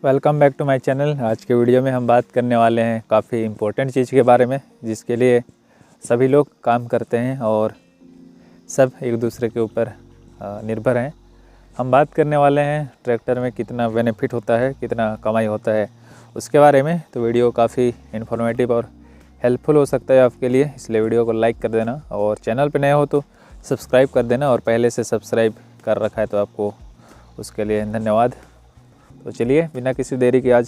Welcome back to my channel. आज के video में हम बात करने वाले हैं काफ़ी इम्पोर्टेंट चीज़ के बारे में, जिसके लिए सभी लोग काम करते हैं और सब एक दूसरे के ऊपर निर्भर हैं। हम बात करने वाले हैं ट्रैक्टर में कितना बेनिफिट होता है, कितना कमाई होता है, उसके बारे में। तो वीडियो काफ़ी इन्फॉर्मेटिव और हेल्पफुल हो सकता है आपके लिए, इसलिए वीडियो को लाइक कर देना और चैनल पर नए हो तो सब्सक्राइब कर देना, और पहले से सब्सक्राइब कर रखा है तो आपको उसके लिए धन्यवाद। तो चलिए बिना किसी देरी के आज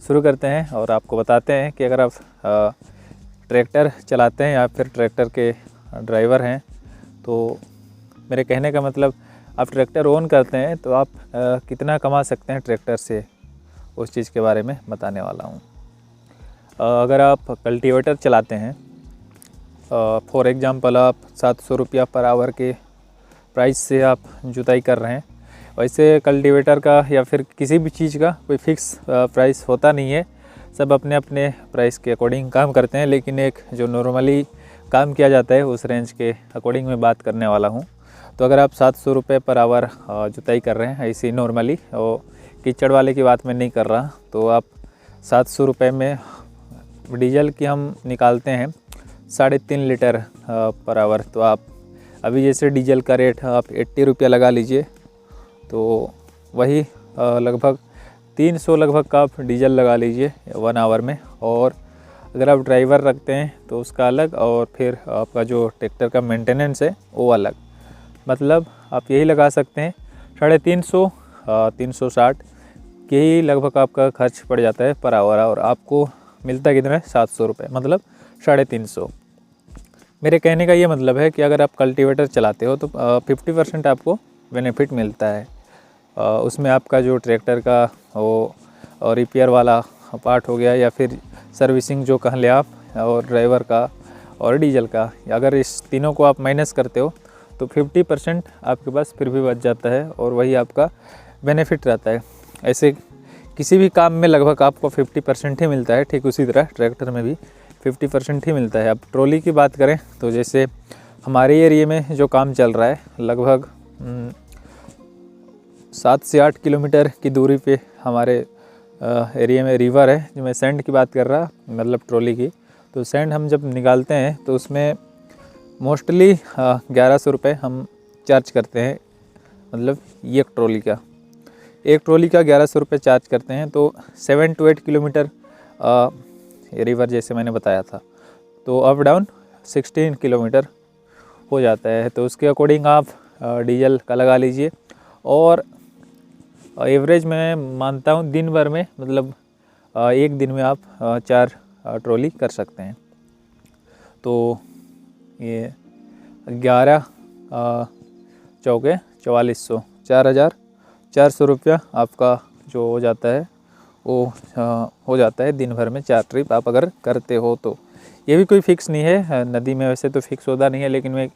शुरू करते हैं और आपको बताते हैं कि अगर आप ट्रैक्टर चलाते हैं या फिर ट्रैक्टर के ड्राइवर हैं, तो मेरे कहने का मतलब आप ट्रैक्टर ओन करते हैं तो आप कितना कमा सकते हैं ट्रैक्टर से, उस चीज़ के बारे में बताने वाला हूँ। अगर आप कल्टीवेटर चलाते हैं, फॉर एग्ज़ाम्पल आप 700 रुपया पर आवर के प्राइस से आप जुताई कर रहे हैं। वैसे कल्टीवेटर का या फिर किसी भी चीज़ का कोई फ़िक्स प्राइस होता नहीं है, सब अपने अपने प्राइस के अकॉर्डिंग काम करते हैं। लेकिन एक जो नॉर्मली काम किया जाता है उस रेंज के अकॉर्डिंग मैं बात करने वाला हूँ। तो अगर आप 700 रुपये पर आवर जुताई कर रहे हैं ऐसी नॉर्मली, और कीचड़ वाले की बात मैं नहीं कर रहा, तो आप 700 रुपये में डीजल की हम निकालते हैं 3.5 लीटर पर आवर। तो आप अभी जैसे डीजल का रेट आप 80 रुपया लगा लीजिए, तो वही लगभग 300 लगभग का आप डीजल लगा लीजिए 1 आवर में। और अगर आप ड्राइवर रखते हैं तो उसका अलग, और फिर आपका जो ट्रैक्टर का मेंटेनेंस है वो अलग। मतलब आप यही लगा सकते हैं 350 360 के ही लगभग आपका खर्च पड़ जाता है पर आवर, और आपको मिलता कितना है 700 रुपये, मतलब 350। मेरे कहने का ये मतलब है कि अगर आप कल्टीवेटर चलाते हो तो 50% आपको बेनिफिट मिलता है। उसमें आपका जो ट्रैक्टर का वो रिपेयर वाला पार्ट हो गया, या फिर सर्विसिंग जो कह ले आप, और ड्राइवर का और डीजल का, अगर इस तीनों को आप माइनस करते हो तो 50% आपके पास फिर भी बच जाता है, और वही आपका बेनिफिट रहता है। ऐसे किसी भी काम में लगभग आपको 50% ही मिलता है, ठीक उसी तरह ट्रैक्टर में भी 50% ही मिलता है। अब ट्रॉली की बात करें तो जैसे हमारे एरिया में जो काम चल रहा है, लगभग 7 से 8 किलोमीटर की दूरी पे हमारे एरिया में रिवर है। जो मैं सैंड की बात कर रहा, मतलब ट्रॉली की, तो सैंड हम जब निकालते हैं तो उसमें मोस्टली 1100 रुपये हम चार्ज करते हैं। मतलब एक ट्रॉली का 1100 रुपये चार्ज करते हैं। तो 7 to 8 किलोमीटर रिवर जैसे मैंने बताया था, तो अप डाउन 16 किलोमीटर हो जाता है। तो उसके अकॉर्डिंग आप डीजल का लगा लीजिए, और एवरेज मैं मानता हूँ दिन भर में, मतलब एक दिन में आप 4 ट्रॉली कर सकते हैं। तो ये 11 चौके 4400, 4400 रुपया आपका जो हो जाता है वो हो जाता है दिन भर में 4 ट्रिप आप अगर करते हो तो। ये भी कोई फ़िक्स नहीं है, नदी में वैसे तो फिक्स होता नहीं है, लेकिन मैं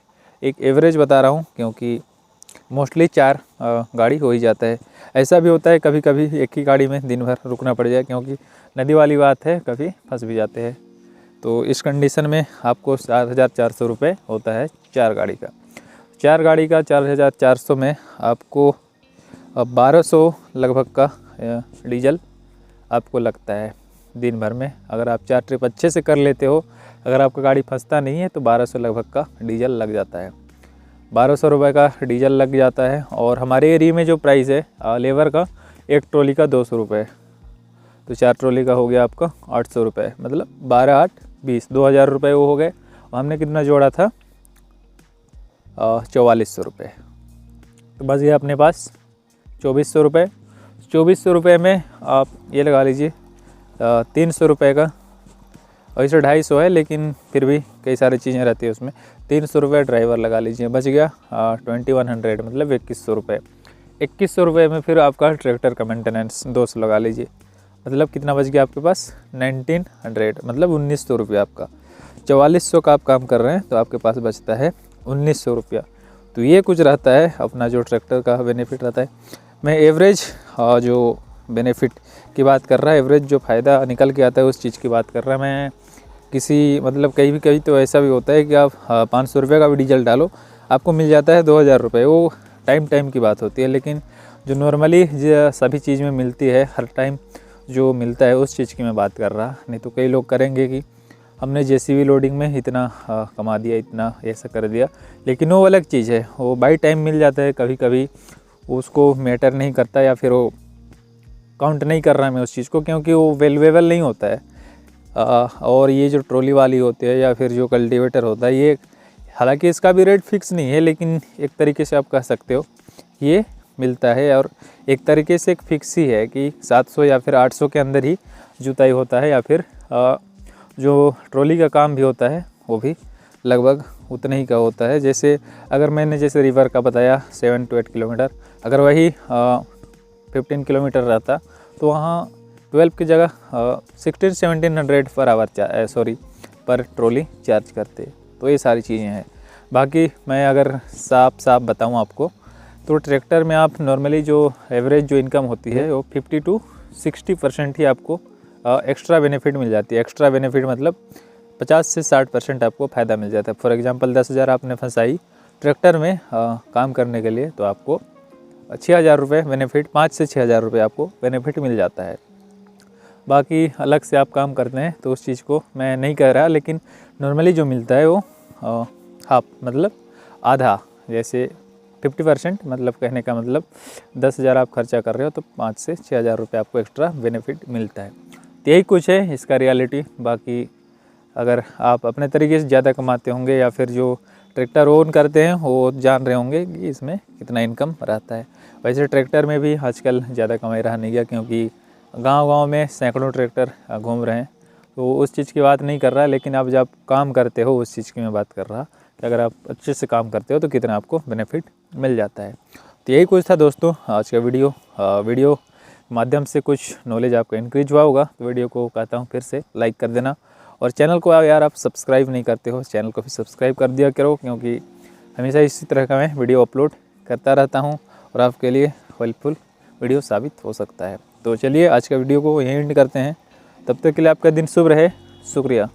एक एवरेज बता रहा हूँ, क्योंकि मोस्टली 4 गाड़ी हो ही जाता है। ऐसा भी होता है कभी कभी एक ही गाड़ी में दिन भर रुकना पड़ जाए, क्योंकि नदी वाली बात है, कभी फंस भी जाते हैं। तो इस कंडीशन में आपको 7400 रुपये होता है 4 गाड़ी का। 4 गाड़ी का 4400 में आपको 1200 लगभग का डीजल आपको लगता है दिन भर में। अगर आप 4 ट्रिप अच्छे से कर लेते हो, अगर आपका गाड़ी फंसता नहीं है, तो 1200 लगभग का डीजल लग जाता है। 1200 रुपये का डीजल लग जाता है। और हमारे एरिया में जो प्राइस है लेबर का, एक ट्रॉली का 200 रुपये, तो 4 ट्रॉली का हो गया आपका 800 रुपये, मतलब 12 8 20, 2000 रुपये वो हो गए। और हमने कितना जोड़ा था 4400 रुपये, तो बस ये अपने पास 2400 रुपये। 2400 रुपये में आप ये लगा लीजिए 300 रुपये का, वैसे 250 है, लेकिन फिर भी कई सारी चीज़ें रहती है उसमें। 300 रुपये ड्राइवर लगा लीजिए, बच गया 2100, मतलब 2100 रुपये। 2100 रुपये में फिर आपका ट्रैक्टर का मेंटेनेंस 200 लगा लीजिए, मतलब कितना बच गया आपके पास 1900, मतलब 1900 रुपया आपका। 4400 का आप काम कर रहे हैं तो आपके पास बचता है 1900 रुपया। तो ये कुछ रहता है अपना जो ट्रैक्टर का बेनिफिट रहता है। मैं एवरेज जो बेनिफिट की बात कर रहा है, एवरेज जो फ़ायदा निकल के आता है उस चीज़ की बात कर रहा है मैं। किसी मतलब कहीं तो ऐसा भी होता है कि आप 500 रुपये का भी डीजल डालो, आपको मिल जाता है 2000 रुपये, वो टाइम की बात होती है। लेकिन जो नॉर्मली सभी चीज़ में मिलती है, हर टाइम जो मिलता है उस चीज़ की मैं बात कर रहा। नहीं तो कई लोग करेंगे कि हमने जेसीबी लोडिंग में इतना कमा दिया, इतना ऐसा कर दिया, लेकिन वो अलग चीज़ है। वो बाई टाइम मिल जाता है, कभी कभी उसको मैटर नहीं करता या फिर वो काउंट नहीं कर रहा मैं उस चीज़ को, क्योंकि वो वैल्यूएबल नहीं होता है। और ये जो ट्रॉली वाली होती है या फिर जो कल्टीवेटर होता है, ये हालांकि इसका भी रेट फिक्स नहीं है, लेकिन एक तरीके से आप कह सकते हो ये मिलता है। और एक तरीके से एक फिक्स ही है कि 700 या फिर 800 के अंदर ही जुताई होता है, या फिर जो ट्रॉली का काम भी होता है वो भी लगभग उतना ही का होता है। जैसे अगर मैंने जैसे रिवर का बताया 7 to 8 किलोमीटर, अगर वही 15 किलोमीटर रहता तो वहाँ 12 की जगह 1600-1700 पर आवर पर ट्रॉली चार्ज करते। तो ये सारी चीज़ें हैं। बाकी मैं अगर साफ बताऊँ आपको, तो ट्रैक्टर में आप नॉर्मली जो एवरेज जो इनकम होती है वो 50 to 60% ही आपको एक्स्ट्रा बेनिफिट मिल जाती है। एक्स्ट्रा बेनिफिट मतलब 50 से 60% आपको फ़ायदा मिल जाता है। फॉर एग्जांपल 10,000 आपने फंसाई ट्रैक्टर में काम करने के लिए, तो आपको 6,000 रुपये बेनिफिट, 5 से 6,000 रुपये आपको बेनिफिट मिल जाता है। बाकी अलग से आप काम करते हैं तो उस चीज़ को मैं नहीं कह रहा, लेकिन नॉर्मली जो मिलता है वो हाफ मतलब आधा, जैसे 50%, मतलब कहने का मतलब 10,000 आप खर्चा कर रहे हो तो 5 से 6,000 रुपये आपको एक्स्ट्रा बेनिफिट मिलता है। तो यही कुछ है इसका रियलिटी। बाकी अगर आप अपने तरीके से ज़्यादा कमाते होंगे या फिर जो ट्रैक्टर ओन करते हैं वो जान रहे होंगे कि इसमें कितना इनकम रहता है। वैसे ट्रैक्टर में भी आजकल ज़्यादा कमाई रहा नहीं गया, क्योंकि गांव-गांव में सैकड़ों ट्रैक्टर घूम रहे हैं। तो उस चीज़ की बात नहीं कर रहा, लेकिन आप जब काम करते हो उस चीज़ की मैं बात कर रहा कि अगर आप अच्छे से काम करते हो तो कितना आपको बेनिफिट मिल जाता है। तो यही कुछ था दोस्तों आज का वीडियो माध्यम से कुछ नॉलेज आपका इंक्रीज हुआ होगा। तो वीडियो को कहता हूँ फिर से लाइक कर देना, और चैनल को यार आप सब्सक्राइब नहीं करते हो, चैनल को भी सब्सक्राइब कर दिया करो, क्योंकि हमेशा इसी तरह का मैं वीडियो अपलोड करता रहता हूँ और आपके लिए हेल्पफुल वीडियो साबित हो सकता है। तो चलिए आज का वीडियो को यहीं एंड करते हैं। तब तक के लिए आपका दिन शुभ रहे। शुक्रिया।